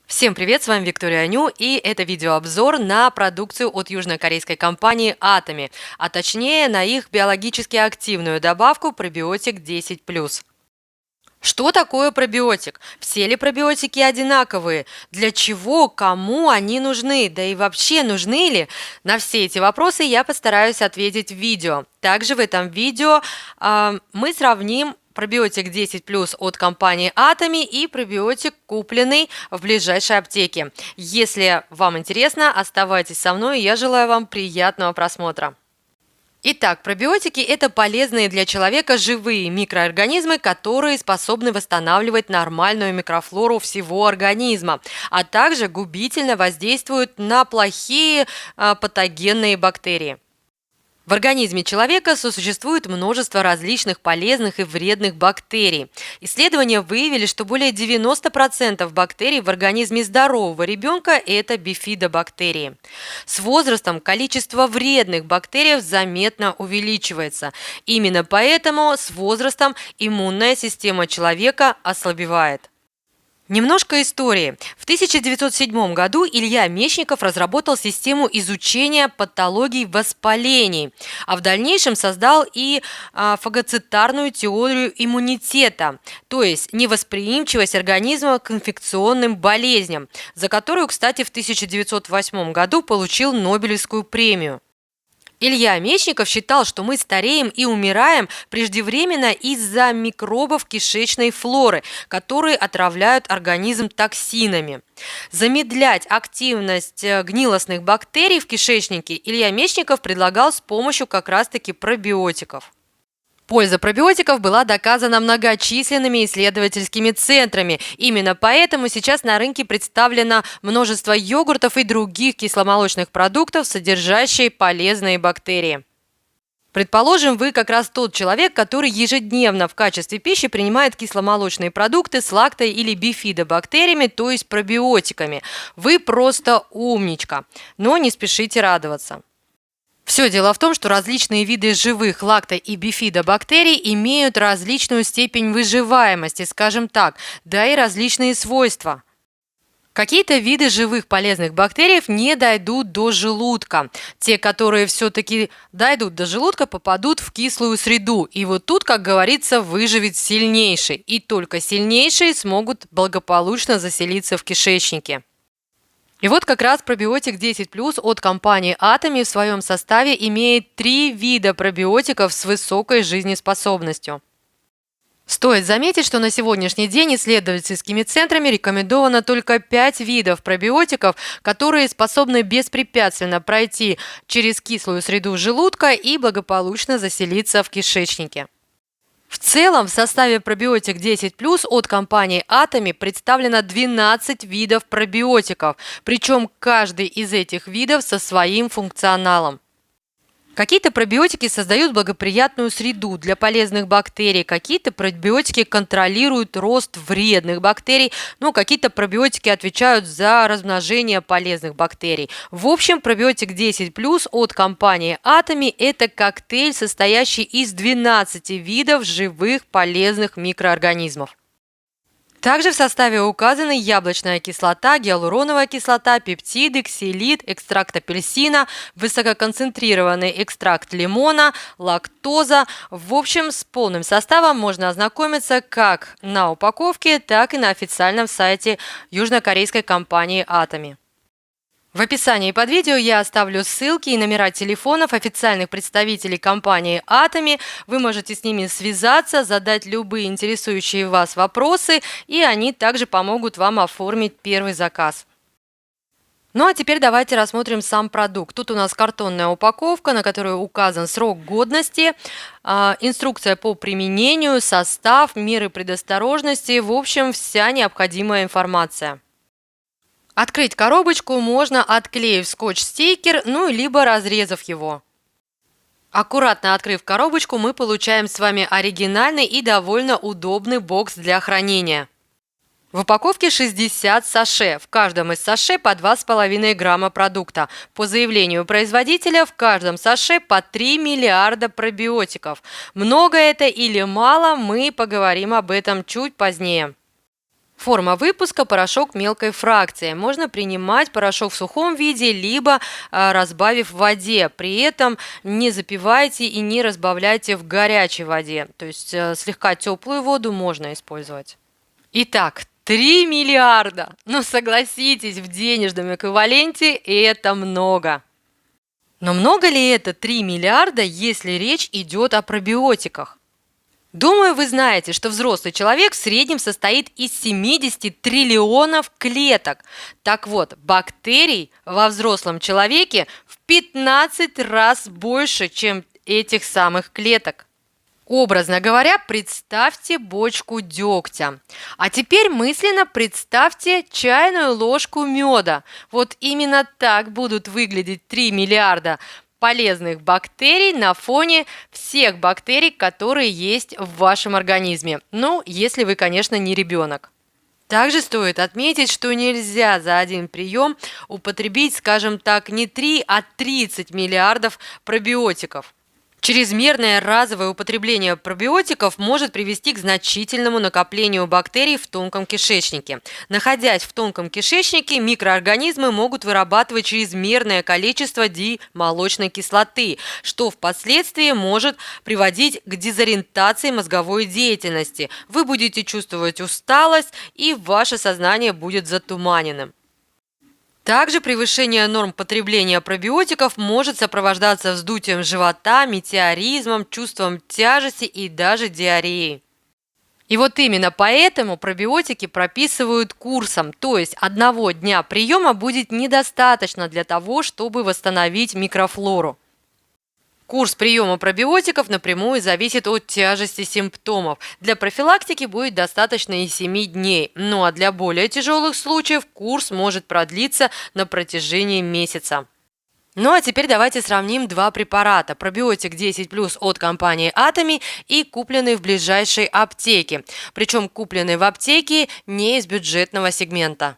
Всем привет, с вами Виктория Аню, и это видеообзор на продукцию от южнокорейской компании Atomy, а точнее на их биологически активную добавку пробиотик 10+. Что такое пробиотик? Все ли пробиотики одинаковые? Для чего, кому они нужны? Да и вообще нужны ли? На все эти вопросы я постараюсь ответить в видео. Также в этом видео мы сравним пробиотик 10+ от компании Atomy и пробиотик, купленный в ближайшей аптеке. Если вам интересно, оставайтесь со мной, и я желаю вам приятного просмотра. Итак, пробиотики – это полезные для человека живые микроорганизмы, которые способны восстанавливать нормальную микрофлору всего организма, а также губительно воздействуют на плохие патогенные бактерии. В организме человека сосуществует множество различных полезных и вредных бактерий. Исследования выявили, что более 90% бактерий в организме здорового ребенка – это бифидобактерии. С возрастом количество вредных бактерий заметно увеличивается. Именно поэтому с возрастом иммунная система человека ослабевает. Немножко истории. В 1907 году Илья Мечников разработал систему изучения патологий воспалений, а в дальнейшем создал и фагоцитарную теорию иммунитета, то есть невосприимчивость организма к инфекционным болезням, за которую, кстати, в 1908 году получил Нобелевскую премию. Илья Мечников считал, что мы стареем и умираем преждевременно из-за микробов кишечной флоры, которые отравляют организм токсинами. Замедлять активность гнилостных бактерий в кишечнике Илья Мечников предлагал с помощью как раз-таки пробиотиков. Польза пробиотиков была доказана многочисленными исследовательскими центрами. Именно поэтому сейчас на рынке представлено множество йогуртов и других кисломолочных продуктов, содержащие полезные бактерии. Предположим, вы как раз тот человек, который ежедневно в качестве пищи принимает кисломолочные продукты с лакто- или бифидобактериями, то есть пробиотиками. Вы просто умничка, но не спешите радоваться. Все дело в том, что различные виды живых лакто- и бифидобактерий имеют различную степень выживаемости, скажем так, да и различные свойства. Какие-то виды живых полезных бактерий не дойдут до желудка. Те, которые все-таки дойдут до желудка, попадут в кислую среду. И вот тут, как говорится, выживет сильнейший. И только сильнейшие смогут благополучно заселиться в кишечнике. И вот как раз пробиотик 10+ от компании Atomy в своем составе имеет 3 вида пробиотиков с высокой жизнеспособностью. Стоит заметить, что на сегодняшний день исследовательскими центрами рекомендовано только 5 видов пробиотиков, которые способны беспрепятственно пройти через кислую среду желудка и благополучно заселиться в кишечнике. В целом в составе пробиотик 10+ от компании Atomy представлено 12 видов пробиотиков, причем каждый из этих видов со своим функционалом. Какие-то пробиотики создают благоприятную среду для полезных бактерий, какие-то пробиотики контролируют рост вредных бактерий, но какие-то пробиотики отвечают за размножение полезных бактерий. В общем, пробиотик 10+ от компании Atomy – это коктейль, состоящий из 12 видов живых полезных микроорганизмов. Также в составе указаны яблочная кислота, гиалуроновая кислота, пептиды, ксилит, экстракт апельсина, высококонцентрированный экстракт лимона, лактоза. В общем, с полным составом можно ознакомиться как на упаковке, так и на официальном сайте южнокорейской компании Atomy. В описании под видео я оставлю ссылки и номера телефонов официальных представителей компании Atomy. Вы можете с ними связаться, задать любые интересующие вас вопросы, и они также помогут вам оформить первый заказ. Ну а теперь давайте рассмотрим сам продукт. Тут у нас картонная упаковка, на которой указан срок годности, инструкция по применению, состав, меры предосторожности, в общем, вся необходимая информация. Открыть коробочку можно, отклеив скотч-стикер, ну либо разрезав его. Аккуратно открыв коробочку, мы получаем с вами оригинальный и довольно удобный бокс для хранения. В упаковке 60 саше, в каждом из саше по 2,5 грамма продукта. По заявлению производителя, в каждом саше по 3 миллиарда пробиотиков. Много это или мало, мы поговорим об этом чуть позднее. Форма выпуска – порошок мелкой фракции. Можно принимать порошок в сухом виде, либо разбавив в воде. При этом не запивайте и не разбавляйте в горячей воде. То есть слегка теплую воду можно использовать. Итак, 3 миллиарда. Ну согласитесь, в денежном эквиваленте это много. Но много ли это 3 миллиарда, если речь идет о пробиотиках? Думаю, вы знаете, что взрослый человек в среднем состоит из 70 триллионов клеток. Так вот, бактерий во взрослом человеке в 15 раз больше, чем этих самых клеток. Образно говоря, представьте бочку дегтя. А теперь мысленно представьте чайную ложку меда. Вот именно так будут выглядеть 3 миллиарда полезных бактерий на фоне всех бактерий, которые есть в вашем организме. Ну, если вы, конечно, не ребенок. Также стоит отметить, что нельзя за один прием употребить, скажем так, не 3, а 30 миллиардов пробиотиков. Чрезмерное разовое употребление пробиотиков может привести к значительному накоплению бактерий в тонком кишечнике. Находясь в тонком кишечнике, микроорганизмы могут вырабатывать чрезмерное количество димолочной кислоты, что впоследствии может приводить к дезориентации мозговой деятельности. Вы будете чувствовать усталость, и ваше сознание будет затуманенным. Также превышение норм потребления пробиотиков может сопровождаться вздутием живота, метеоризмом, чувством тяжести и даже диареей. И вот именно поэтому пробиотики прописывают курсом, то есть одного дня приема будет недостаточно для того, чтобы восстановить микрофлору. Курс приема пробиотиков напрямую зависит от тяжести симптомов. Для профилактики будет достаточно и 7 дней, ну а для более тяжелых случаев курс может продлиться на протяжении месяца. Ну а теперь давайте сравним два препарата. Пробиотик 10+ от компании Atomy и купленный в ближайшей аптеке. Причем купленный в аптеке не из бюджетного сегмента.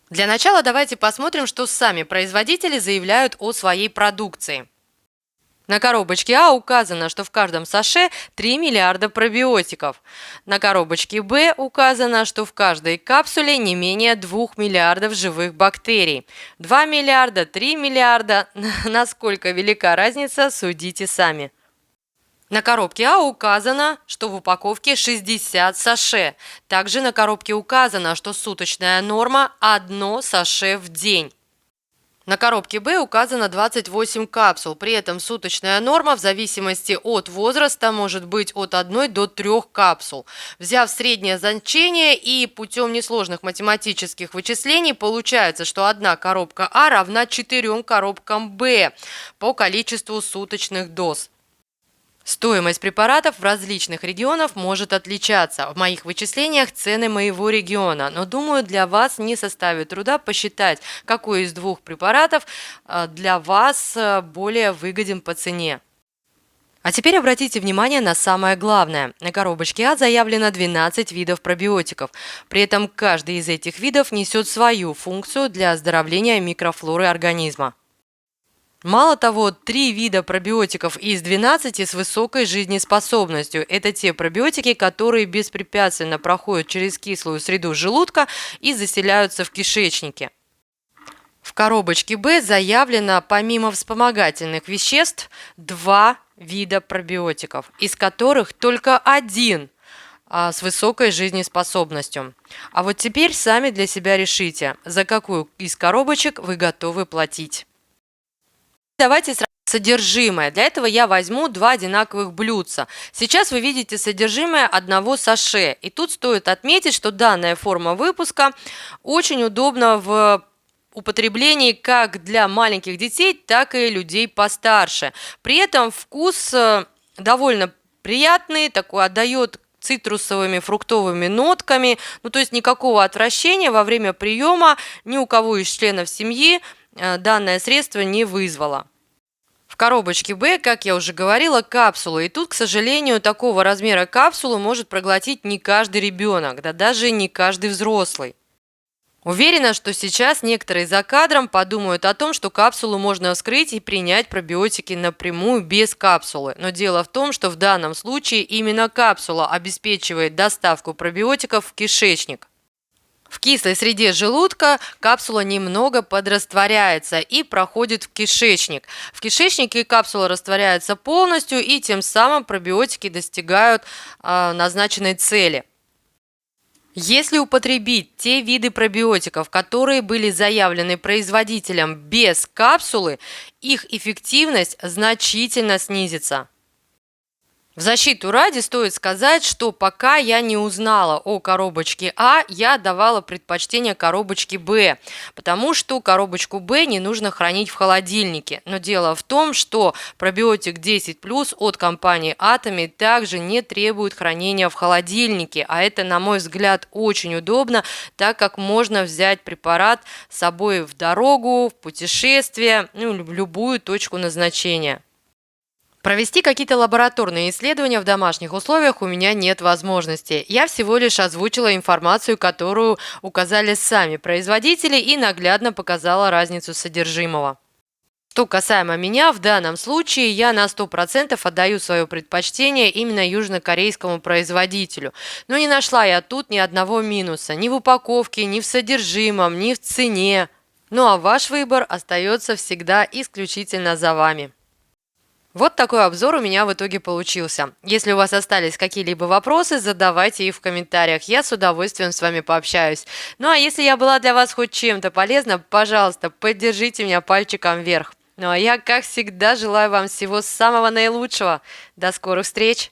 Для начала давайте посмотрим, что сами производители заявляют о своей продукции. На коробочке А указано, что в каждом саше 3 миллиарда пробиотиков. На коробочке Б указано, что в каждой капсуле не менее 2 миллиардов живых бактерий. 2 миллиарда, 3 миллиарда. Насколько велика разница, судите сами. На коробке А указано, что в упаковке 60 саше. Также на коробке указано, что суточная норма – 1 саше в день. На коробке Б указано 28 капсул, при этом суточная норма в зависимости от возраста может быть от 1 до 3 капсул. Взяв среднее значение и путем несложных математических вычислений, получается, что одна коробка А равна 4 коробкам Б по количеству суточных доз. Стоимость препаратов в различных регионах может отличаться. В моих вычислениях цены моего региона, но думаю, для вас не составит труда посчитать, какой из двух препаратов для вас более выгоден по цене. А теперь обратите внимание на самое главное. На коробочке А заявлено 12 видов пробиотиков. При этом каждый из этих видов несет свою функцию для оздоровления микрофлоры организма. Мало того, 3 вида пробиотиков из 12 с высокой жизнеспособностью. Это те пробиотики, которые беспрепятственно проходят через кислую среду желудка и заселяются в кишечнике. В коробочке Б заявлено помимо вспомогательных веществ 2 вида пробиотиков, из которых только один с высокой жизнеспособностью. А вот теперь сами для себя решите, за какую из коробочек вы готовы платить. Давайте сравним содержимое. Для этого я возьму 2 одинаковых блюдца. Сейчас вы видите содержимое одного саше. И тут стоит отметить, что данная форма выпуска очень удобна в употреблении как для маленьких детей, так и людей постарше. При этом вкус довольно приятный, такой отдает цитрусовыми, фруктовыми нотками. Ну, то есть никакого отвращения во время приема ни у кого из членов семьи данное средство не вызвало. В коробочке Б, как я уже говорила, капсулы. И тут, к сожалению, такого размера капсулу может проглотить не каждый ребенок, да даже не каждый взрослый. Уверена, что сейчас некоторые за кадром подумают о том, что капсулу можно вскрыть и принять пробиотики напрямую без капсулы. Но дело в том, что в данном случае именно капсула обеспечивает доставку пробиотиков в кишечник. В кислой среде желудка капсула немного подрастворяется и проходит в кишечник. В кишечнике капсула растворяется полностью, и тем самым пробиотики достигают назначенной цели. Если употребить те виды пробиотиков, которые были заявлены производителем без капсулы, их эффективность значительно снизится. В защиту ради стоит сказать, что пока я не узнала о коробочке А, я давала предпочтение коробочке Б, потому что коробочку Б не нужно хранить в холодильнике. Но дело в том, что пробиотик 10+ от компании Atomy также не требует хранения в холодильнике, а это, на мой взгляд, очень удобно, так как можно взять препарат с собой в дорогу, в путешествие, в любую точку назначения. Провести какие-то лабораторные исследования в домашних условиях у меня нет возможности. Я всего лишь озвучила информацию, которую указали сами производители, и наглядно показала разницу содержимого. Что касаемо меня, в данном случае я на 100% отдаю свое предпочтение именно южнокорейскому производителю. Но не нашла я тут ни одного минуса, ни в упаковке, ни в содержимом, ни в цене. Ну а ваш выбор остается всегда исключительно за вами. Вот такой обзор у меня в итоге получился. Если у вас остались какие-либо вопросы, задавайте их в комментариях. Я с удовольствием с вами пообщаюсь. Ну а если я была для вас хоть чем-то полезна, пожалуйста, поддержите меня пальчиком вверх. Ну а я, как всегда, желаю вам всего самого наилучшего. До скорых встреч!